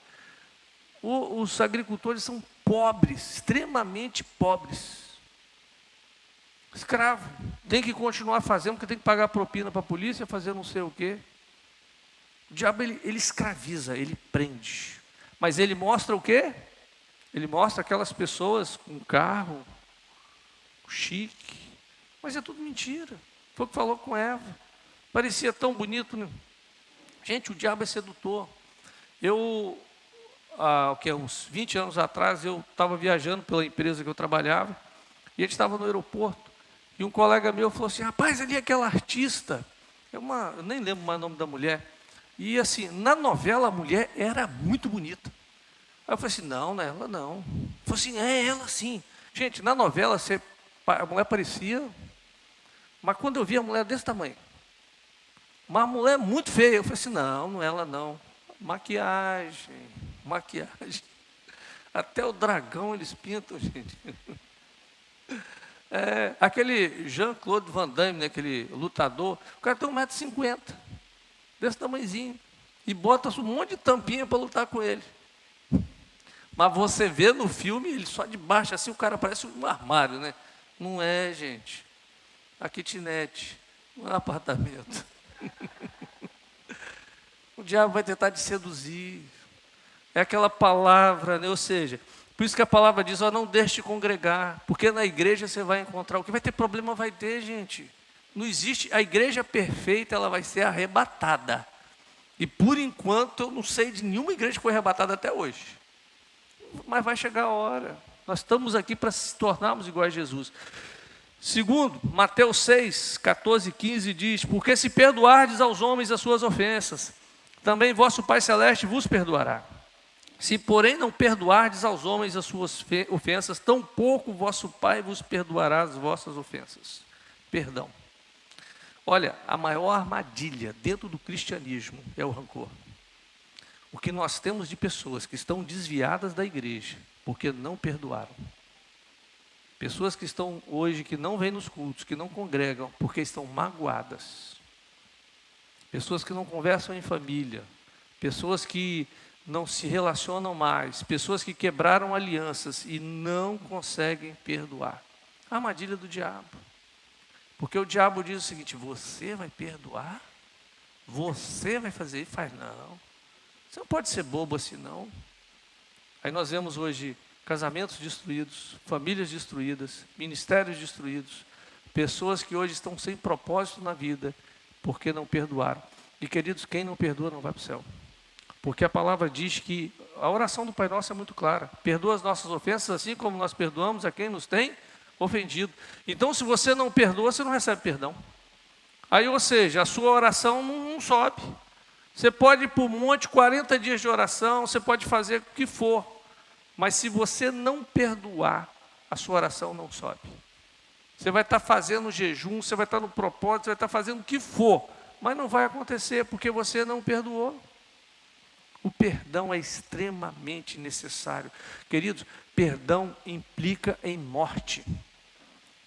Speaker 1: Os agricultores são pobres, extremamente pobres. Escravo. Tem que continuar fazendo, porque tem que pagar propina para a polícia, fazer não sei o quê. O diabo, ele escraviza, ele prende. Mas ele mostra o quê? Ele mostra aquelas pessoas com carro, chique. Mas é tudo mentira. Foi o que falou com Eva. Parecia tão bonito, né? Gente, o diabo é sedutor. Uns 20 anos atrás, eu estava viajando pela empresa que eu trabalhava, e a gente estava no aeroporto, e um colega meu falou assim: rapaz, ali é aquela artista, eu nem lembro mais o nome da mulher, e assim, na novela a mulher era muito bonita. Aí eu falei assim: não é ela não. Ele falou assim: é ela sim. Gente, na novela a mulher parecia, mas quando eu vi a mulher desse tamanho, uma mulher muito feia, eu falei assim: não é ela não. Maquiagem. Até o dragão eles pintam, gente. Aquele Jean-Claude Van Damme, né, aquele lutador, o cara tem 1,50 m, desse tamanhozinho, e bota um monte de tampinha para lutar com ele. Mas você vê no filme, ele só de baixo, assim, o cara parece um armário, né? Não é, gente. A kitnet, não é um apartamento. O diabo vai tentar te seduzir. É aquela palavra, né? Ou seja, por isso que a palavra diz, ó, não deixe de congregar, porque na igreja você vai encontrar, o que vai ter problema vai ter, gente. Não existe, a igreja perfeita, ela vai ser arrebatada. E por enquanto, eu não sei de nenhuma igreja que foi arrebatada até hoje. Mas vai chegar a hora. Nós estamos aqui para se tornarmos iguais a Jesus. Segundo, Mateus 6, 14 e 15 diz, porque se perdoardes aos homens as suas ofensas, também vosso Pai Celeste vos perdoará. Se, porém, não perdoardes aos homens as suas ofensas, tampouco vosso Pai vos perdoará as vossas ofensas. Perdão. Olha, a maior armadilha dentro do cristianismo é o rancor. O que nós temos de pessoas que estão desviadas da igreja, porque não perdoaram. Pessoas que estão hoje, que não vêm nos cultos, que não congregam, porque estão magoadas. Pessoas que não conversam em família. Pessoas que não se relacionam mais. Pessoas que quebraram alianças e não conseguem perdoar. A armadilha do diabo. Porque o diabo diz o seguinte, você vai perdoar? Você vai fazer? E faz, não. Você não pode ser bobo assim, não. Aí nós vemos hoje casamentos destruídos, famílias destruídas, ministérios destruídos, pessoas que hoje estão sem propósito na vida, porque não perdoaram. E queridos, quem não perdoa não vai para o céu. Porque a palavra diz que a oração do Pai Nosso é muito clara. Perdoa as nossas ofensas, assim como nós perdoamos a quem nos tem ofendido. Então, se você não perdoa, você não recebe perdão. Aí, ou seja, a sua oração não sobe. Você pode ir para o monte, 40 dias de oração, você pode fazer o que for. Mas se você não perdoar, a sua oração não sobe. Você vai estar fazendo jejum, você vai estar no propósito, você vai estar fazendo o que for. Mas não vai acontecer, porque você não perdoou. O perdão é extremamente necessário. Queridos, perdão implica em morte.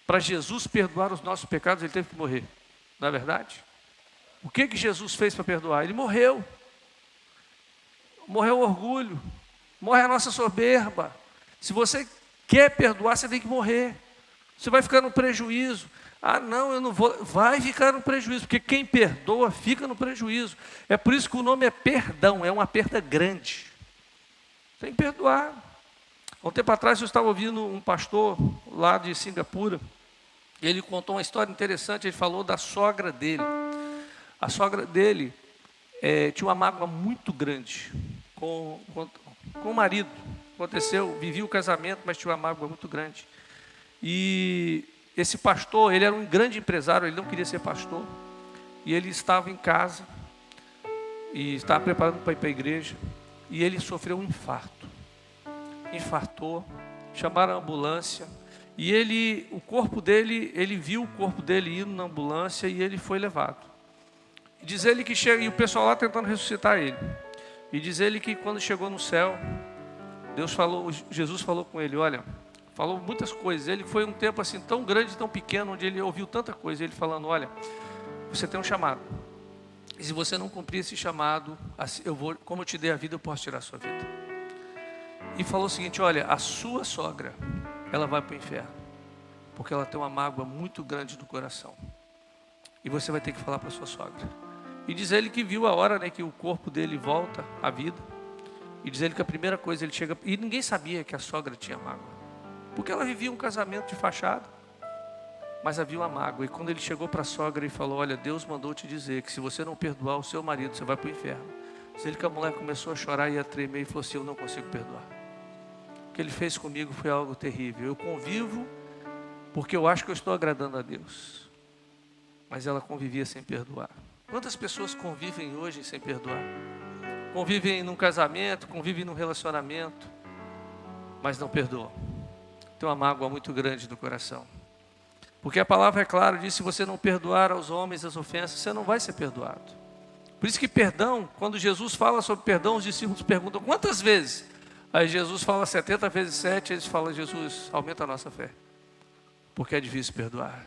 Speaker 1: Para Jesus perdoar os nossos pecados, ele teve que morrer. Não é verdade? O que Jesus fez para perdoar? Ele morreu. Morreu o orgulho. Morre a nossa soberba. Se você quer perdoar, você tem que morrer. Você vai ficar no prejuízo. Ah, não, eu não vou. Vai ficar no prejuízo, porque quem perdoa fica no prejuízo. É por isso que o nome é perdão, é uma perda grande. Tem que perdoar. Há um tempo atrás eu estava ouvindo um pastor lá de Singapura, e ele contou uma história interessante, ele falou da sogra dele. A sogra dele tinha uma mágoa muito grande com o marido. Aconteceu, vivia o casamento, mas tinha uma mágoa muito grande. E esse pastor, ele era um grande empresário, ele não queria ser pastor. E ele estava em casa, e estava preparando para ir para a igreja, e ele sofreu um infarto. Infartou, chamaram a ambulância, e o corpo dele, ele viu o corpo dele indo na ambulância, e ele foi levado. E diz ele que chega, e o pessoal lá tentando ressuscitar ele. E diz ele que quando chegou no céu, Jesus falou com ele, olha, falou muitas coisas. Ele foi um tempo assim tão grande, tão pequeno, onde ele ouviu tanta coisa. Ele falando, olha, você tem um chamado. E se você não cumprir esse chamado, como eu te dei a vida, eu posso tirar a sua vida. E falou o seguinte, olha, a sua sogra, ela vai para o inferno, porque ela tem uma mágoa muito grande no coração. E você vai ter que falar para a sua sogra. E diz ele que viu a hora, né, que o corpo dele volta à vida. E diz ele que a primeira coisa, ele chega... E ninguém sabia que a sogra tinha mágoa. Porque ela vivia um casamento de fachada. Mas havia uma mágoa. E quando ele chegou para a sogra e falou, olha, Deus mandou te dizer que se você não perdoar o seu marido, você vai para o inferno. Diz ele que a mulher começou a chorar e a tremer e falou assim, eu não consigo perdoar. O que ele fez comigo foi algo terrível. Eu convivo porque eu acho que eu estou agradando a Deus. Mas ela convivia sem perdoar. Quantas pessoas convivem hoje sem perdoar? Convivem num casamento, convivem num relacionamento, mas não perdoam. Tem uma mágoa muito grande no coração. Porque a palavra é clara, diz, se você não perdoar aos homens as ofensas, você não vai ser perdoado. Por isso que perdão, quando Jesus fala sobre perdão, os discípulos perguntam, quantas vezes? Aí Jesus fala 70 vezes 7, eles falam: Jesus, aumenta a nossa fé, porque é difícil perdoar.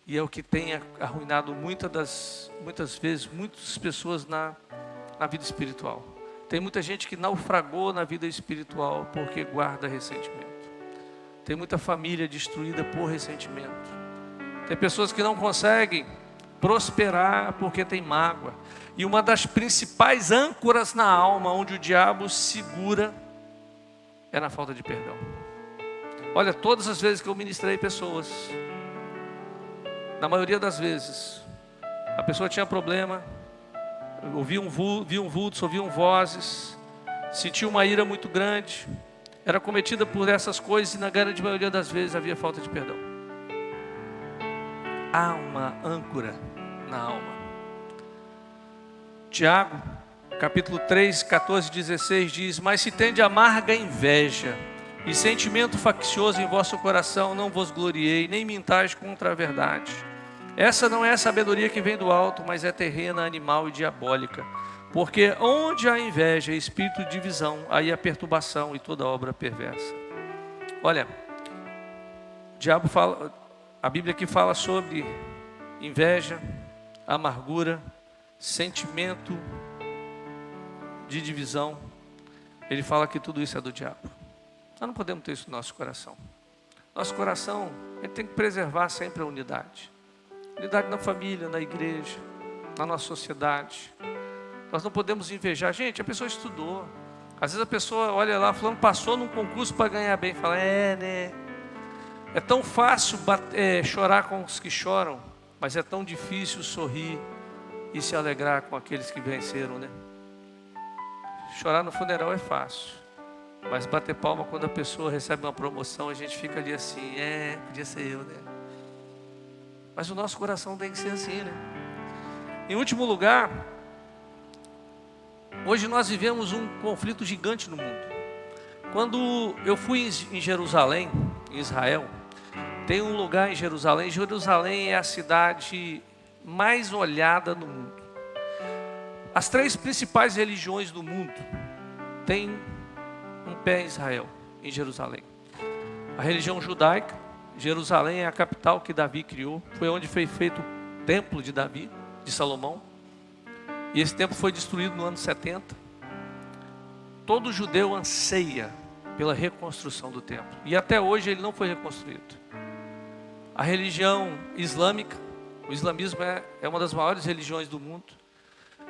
Speaker 1: E é o que tem arruinado muitas vezes, muitas pessoas na vida espiritual. Tem muita gente que naufragou na vida espiritual porque guarda ressentimento. Tem muita família destruída por ressentimento. Tem pessoas que não conseguem prosperar porque tem mágoa. E uma das principais âncoras na alma, onde o diabo segura, é na falta de perdão. Olha, todas as vezes que eu ministrei pessoas, na maioria das vezes, a pessoa tinha problema, ouvia um vulto, ouviam vozes, sentia uma ira muito grande, era cometida por essas coisas, e na grande maioria das vezes havia falta de perdão. Há uma âncora na alma. Tiago, capítulo 3, 14, 16 diz: mas se tende amarga inveja e sentimento faccioso em vosso coração, não vos gloriei, nem mintais contra a verdade. Essa não é a sabedoria que vem do alto, mas é terrena, animal e diabólica. Porque onde há inveja e espírito de divisão, aí há perturbação e toda obra perversa. Olha, o diabo fala, a Bíblia aqui fala sobre inveja, amargura, sentimento de divisão. Ele fala que tudo isso é do diabo. Nós não podemos ter isso no nosso coração. Nosso coração, ele tem que preservar sempre a unidade. Unidade na família, na igreja, na nossa sociedade. Nós não podemos invejar. Gente, a pessoa estudou. Às vezes a pessoa olha lá, fulano passou num concurso para ganhar bem. Fala, né? É tão fácil chorar com os que choram, mas é tão difícil sorrir e se alegrar com aqueles que venceram, né? Chorar no funeral é fácil, mas bater palma quando a pessoa recebe uma promoção, a gente fica ali assim, podia ser eu, né? Mas o nosso coração tem que ser assim, né? Em último lugar, hoje nós vivemos um conflito gigante no mundo. Quando eu fui em Jerusalém, em Israel, tem um lugar em Jerusalém. Jerusalém é a cidade mais olhada no mundo. As 3 principais religiões do mundo têm um pé em Israel, em Jerusalém. A religião judaica, Jerusalém é a capital que Davi criou. Foi onde foi feito o templo de Davi, de Salomão. E esse templo foi destruído no ano 70. Todo judeu anseia pela reconstrução do templo. E até hoje ele não foi reconstruído. A religião islâmica, o islamismo é uma das maiores religiões do mundo.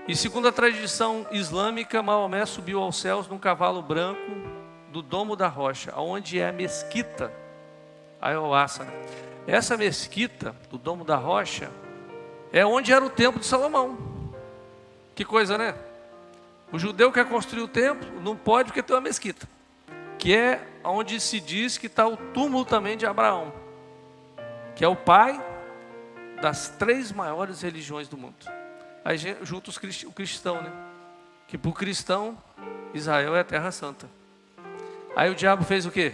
Speaker 1: E segundo a tradição islâmica, Maomé subiu aos céus num cavalo branco do Domo da Rocha, onde é a mesquita Al-Aqsa. Essa mesquita do Domo da Rocha é onde era o templo de Salomão. Que coisa, né? O judeu quer construir o templo, não pode porque tem uma mesquita, que é onde se diz que está o túmulo também de Abraão, que é o pai das 3 maiores religiões do mundo. Aí junto o cristão, né? Que para o cristão, Israel é a terra santa. Aí o diabo fez o quê?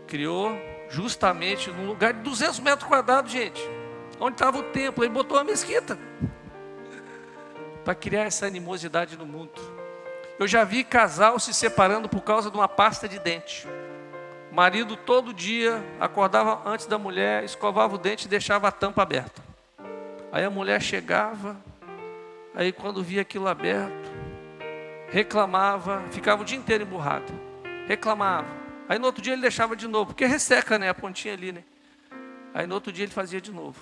Speaker 1: Criou justamente num lugar de 200 metros quadrados, gente, onde estava o templo, ele botou a mesquita, para criar essa animosidade no mundo. Eu já vi casal se separando por causa de uma pasta de dente. O marido todo dia acordava antes da mulher, escovava o dente e deixava a tampa aberta. Aí a mulher chegava, aí quando via aquilo aberto, reclamava, ficava o dia inteiro emburrado, reclamava. Aí no outro dia ele deixava de novo, porque resseca, né, a pontinha ali, né? Aí no outro dia ele fazia de novo.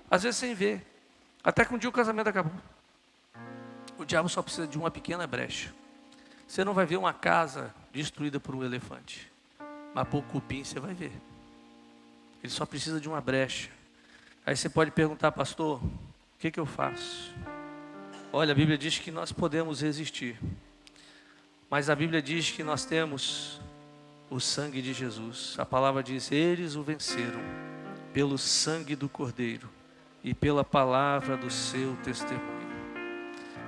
Speaker 1: Às vezes sem ver. Até que um dia o casamento acabou. O diabo só precisa de uma pequena brecha. Você não vai ver uma casa destruída por um elefante, mas por cupim você vai ver. Ele só precisa de uma brecha. Aí você pode perguntar, pastor, o que eu faço? Olha, a Bíblia diz que nós podemos resistir, mas a Bíblia diz que nós temos o sangue de Jesus. A palavra diz, eles o venceram pelo sangue do Cordeiro e pela palavra do seu testemunho.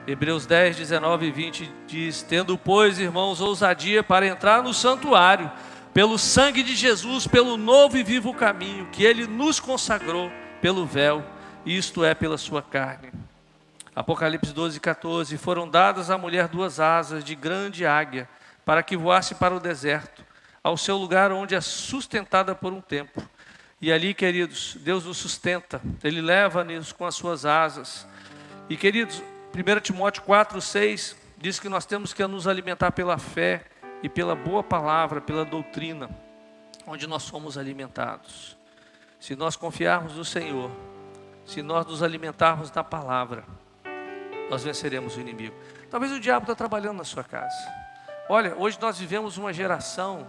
Speaker 1: Hebreus 10, 19 e 20 diz, tendo, pois, irmãos, ousadia para entrar no santuário, pelo sangue de Jesus, pelo novo e vivo caminho, que Ele nos consagrou pelo véu, isto é, pela sua carne. Apocalipse 12, 14, foram dadas à mulher 2 asas de grande águia, para que voasse para o deserto, ao seu lugar onde é sustentada por um tempo. E ali, queridos, Deus nos sustenta, Ele leva-nos com as suas asas. E, queridos, 1 Timóteo 4:6 diz que nós temos que nos alimentar pela fé e pela boa palavra, pela doutrina, onde nós somos alimentados. Se nós confiarmos no Senhor, se nós nos alimentarmos da palavra, nós venceremos o inimigo. Talvez o diabo está trabalhando na sua casa. Olha, hoje nós vivemos uma geração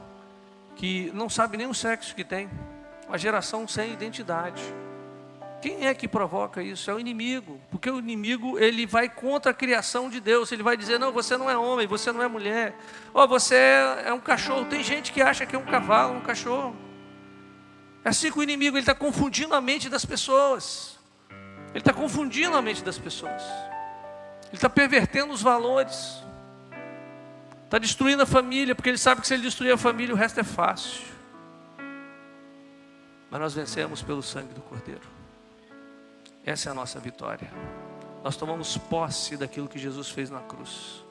Speaker 1: que não sabe nem o sexo que tem, uma geração sem identidade. Quem é que provoca isso? É o inimigo, porque o inimigo, ele vai contra a criação de Deus. Ele vai dizer, não, você não é homem, você não é mulher, você é um cachorro. Tem gente que acha que é um cavalo, um cachorro. É assim que o inimigo, ele está confundindo a mente das pessoas. Ele está confundindo a mente das pessoas. Ele está pervertendo os valores. Está destruindo a família, porque ele sabe que se ele destruir a família, o resto é fácil. Mas nós vencemos pelo sangue do Cordeiro. Essa é a nossa vitória. Nós tomamos posse daquilo que Jesus fez na cruz.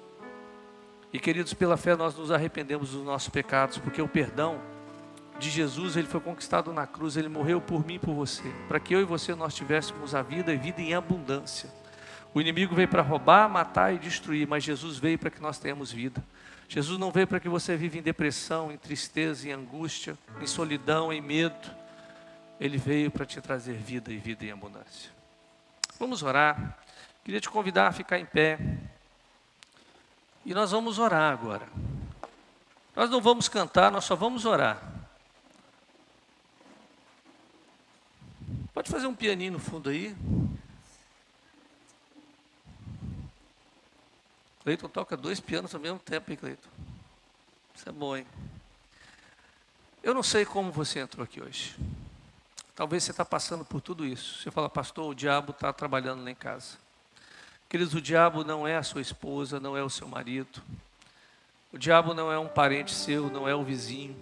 Speaker 1: E, queridos, pela fé nós nos arrependemos dos nossos pecados, porque o perdão de Jesus, ele foi conquistado na cruz. Ele morreu por mim e por você, para que eu e você nós tivéssemos a vida e vida em abundância. O inimigo veio para roubar, matar e destruir, mas Jesus veio para que nós tenhamos vida. Jesus não veio para que você viva em depressão, em tristeza, em angústia, em solidão, em medo. Ele veio para te trazer vida e vida em abundância. Vamos orar. Queria te convidar a ficar em pé. E nós vamos orar agora. Nós não vamos cantar, nós só vamos orar. Pode fazer um pianinho no fundo aí. Cleiton toca 2 pianos ao mesmo tempo, hein, Cleiton? Isso é bom, hein? Eu não sei como você entrou aqui hoje. Talvez você está passando por tudo isso. Você fala, pastor, o diabo está trabalhando lá em casa. Queridos, o diabo não é a sua esposa, não é o seu marido. O diabo não é um parente seu, não é o vizinho.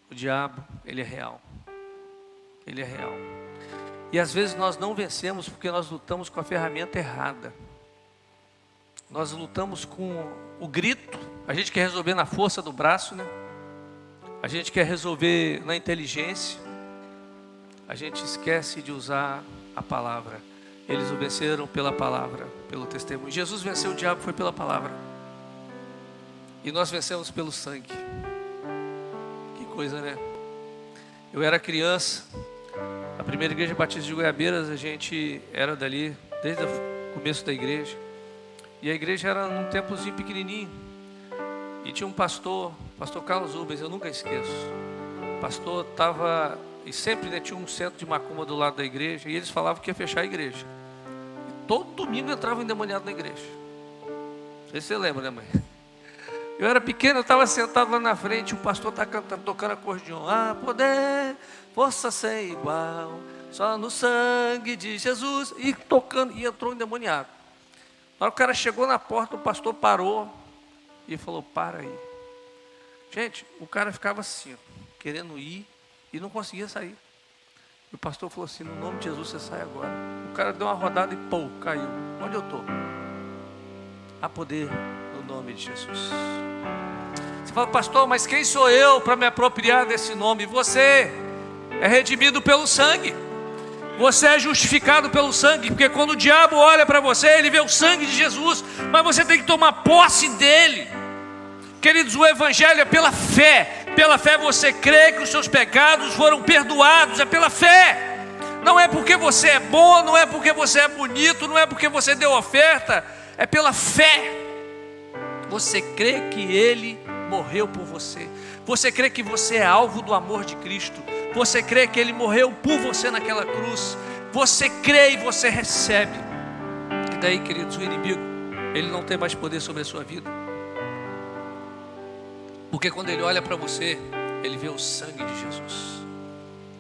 Speaker 1: O diabo, ele é real. Ele é real. E às vezes nós não vencemos porque nós lutamos com a ferramenta errada. Nós lutamos com o grito. A gente quer resolver na força do braço, né? A gente quer resolver na inteligência. A gente esquece de usar a palavra. Eles o venceram pela palavra, pelo testemunho. Jesus venceu o diabo, foi pela palavra. E nós vencemos pelo sangue. Que coisa, né? Eu era criança. A primeira igreja batista de Goiabeiras, a gente era dali, desde o começo da igreja. E a igreja era num templozinho pequenininho. E tinha um pastor Carlos Rubens, eu nunca esqueço. O pastor estava, e sempre tinha um centro de macumba do lado da igreja, e eles falavam que ia fechar a igreja. E todo domingo entrava um endemoniado na igreja. Não sei se você lembra, né, mãe? Eu era pequeno, eu estava sentado lá na frente, o pastor está cantando, tocando acordeon. Ah, poder, força sem igual, só no sangue de Jesus. E tocando, e entrou um endemoniado. Na hora que o cara chegou na porta, o pastor parou e falou, para aí. Gente, o cara ficava assim, querendo ir e não conseguia sair. E o pastor falou assim, no nome de Jesus você sai agora. O cara deu uma rodada e pô, caiu. Onde eu estou? Há poder no nome de Jesus. Você fala, pastor, mas quem sou eu para me apropriar desse nome? Você é redimido pelo sangue. Você é justificado pelo sangue, porque quando o diabo olha para você, ele vê o sangue de Jesus, mas você tem que tomar posse dele. Queridos, o evangelho é pela fé. Pela fé você crê que os seus pecados foram perdoados, é pela fé. Não é porque você é bom, não é porque você é bonito, não é porque você deu oferta, é pela fé. Você crê que ele morreu por você. Você crê que você é alvo do amor de Cristo. Você crê que ele morreu por você naquela cruz. Você crê e você recebe. E daí, queridos, o inimigo, ele não tem mais poder sobre a sua vida. Porque quando ele olha para você, ele vê o sangue de Jesus.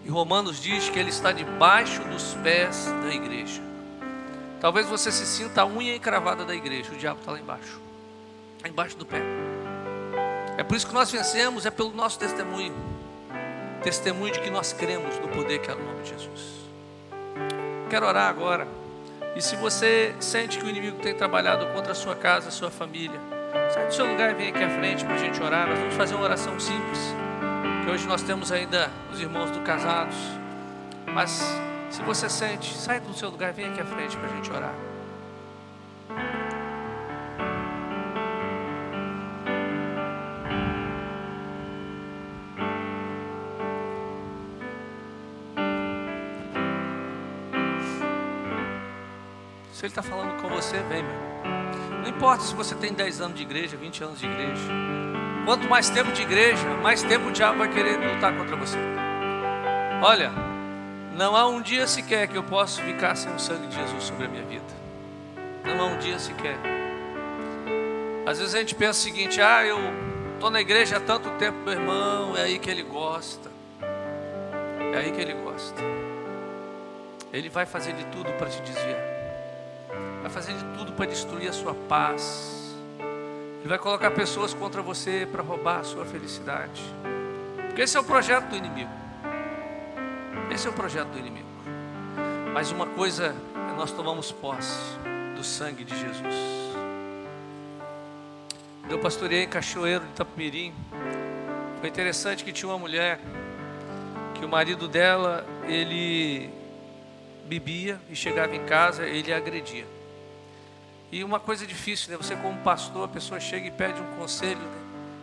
Speaker 1: E Romanos diz que ele está debaixo dos pés da igreja. Talvez você se sinta a unha encravada da igreja. O diabo está lá embaixo. Lá embaixo do pé. É por isso que nós vencemos, é pelo nosso testemunho. Testemunho de que nós cremos no poder que é no nome de Jesus. Quero orar agora. E se você sente que o inimigo tem trabalhado contra a sua casa, a sua família, Sai do seu lugar e vem aqui à frente para a gente orar. Nós vamos fazer uma oração simples, que hoje nós temos ainda os irmãos do casados. Mas se você sente, sai do seu lugar e vem aqui à frente para a gente orar. Se Ele está falando com você, vem, meu irmão. Não importa se você tem 10 anos de igreja, 20 anos de igreja. Quanto mais tempo de igreja, mais tempo o diabo vai querer lutar contra você. Olha, não há um dia sequer que eu possa ficar sem o sangue de Jesus sobre a minha vida. Não há um dia sequer. Às vezes a gente pensa o seguinte: eu estou na igreja há tanto tempo, meu irmão, é aí que ele gosta. É aí que ele gosta. Ele vai fazer de tudo para te desviar. Vai fazer de tudo para destruir a sua paz. Ele vai colocar pessoas contra você para roubar a sua felicidade. Porque esse é o projeto do inimigo. Esse é o projeto do inimigo. Mas uma coisa é nós tomamos posse do sangue de Jesus. Eu pastoreei em Cachoeiro de Itapemirim. Foi interessante que tinha uma mulher que o marido dela, ele bebia e chegava em casa, ele a agredia. E uma coisa difícil, né? Você como pastor, a pessoa chega e pede um conselho, né?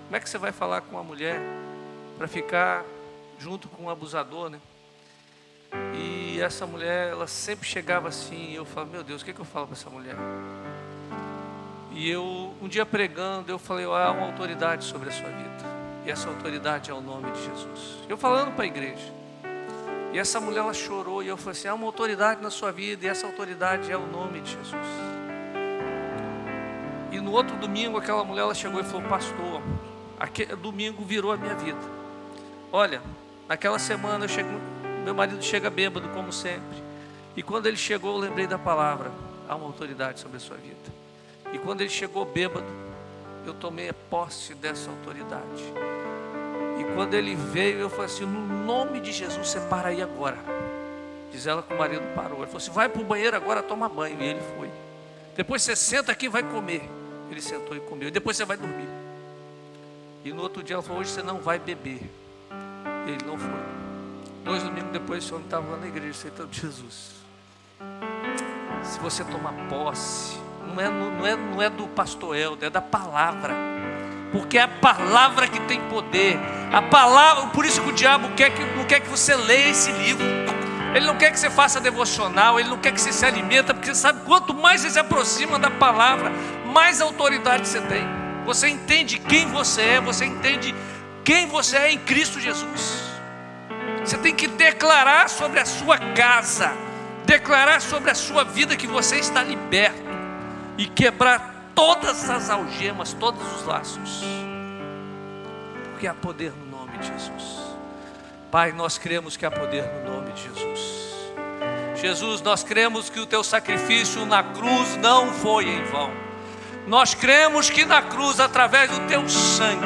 Speaker 1: Como é que você vai falar com uma mulher para ficar junto com um abusador, né? E essa mulher, ela sempre chegava assim, e eu falava: meu Deus, o que eu falo para essa mulher? E eu, um dia pregando, eu falei: há uma autoridade sobre a sua vida, e essa autoridade é o nome de Jesus. Eu falando para a igreja, e essa mulher, ela chorou, e eu falei assim: há uma autoridade na sua vida, e essa autoridade é o nome de Jesus. E no outro domingo, aquela mulher, ela chegou e falou: pastor, aquele domingo virou a minha vida. Olha, naquela semana, meu marido chega bêbado, como sempre. E quando ele chegou, eu lembrei da palavra: há uma autoridade sobre a sua vida. E quando ele chegou bêbado, eu tomei a posse dessa autoridade. E quando ele veio, eu falei assim: no nome de Jesus, você para aí agora. Diz ela que o marido parou. Ele falou assim: vai para o banheiro agora, toma banho. E ele foi. Depois você senta aqui e vai comer. Ele sentou e comeu. E depois você vai dormir. E no outro dia ela falou: hoje você não vai beber. E ele não foi. 2 domingos depois, esse homem estava lá na igreja aceitando Jesus. Se você tomar posse, não é do pastor Helder, é da palavra. Porque é a palavra que tem poder. A palavra, por isso que o diabo não quer que você leia esse livro. Ele não quer que você faça devocional, ele não quer que você se alimenta, porque você sabe, quanto mais você se aproxima da palavra, mais autoridade você tem. Você entende quem você é, você entende quem você é em Cristo Jesus. Você tem que declarar sobre a sua casa, declarar sobre a sua vida que você está liberto, e quebrar todas as algemas, todos os laços, porque há poder no nome de Jesus. Pai, nós cremos que há poder no nome de Jesus. Jesus, nós cremos que o teu sacrifício na cruz não foi em vão. Nós cremos que na cruz, através do teu sangue,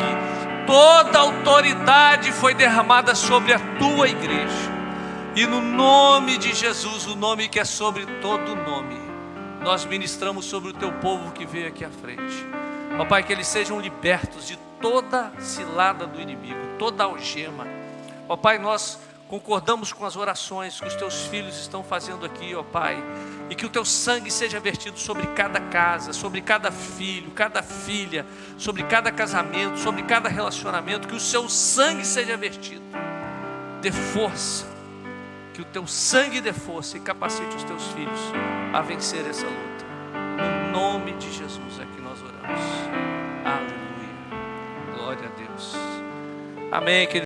Speaker 1: toda a autoridade foi derramada sobre a tua igreja. E no nome de Jesus, o nome que é sobre todo nome, nós ministramos sobre o teu povo que veio aqui à frente. Ó Pai, que eles sejam libertos de toda cilada do inimigo, toda algema. Ó Pai, nós concordamos com as orações que os teus filhos estão fazendo aqui, ó Pai, e que o teu sangue seja vertido sobre cada casa, sobre cada filho, cada filha, sobre cada casamento, sobre cada relacionamento, que o seu sangue seja vertido. Dê força, que o teu sangue dê força e capacite os teus filhos a vencer essa luta. No nome de Jesus é que nós oramos. Aleluia. Glória a Deus. Amém, querido.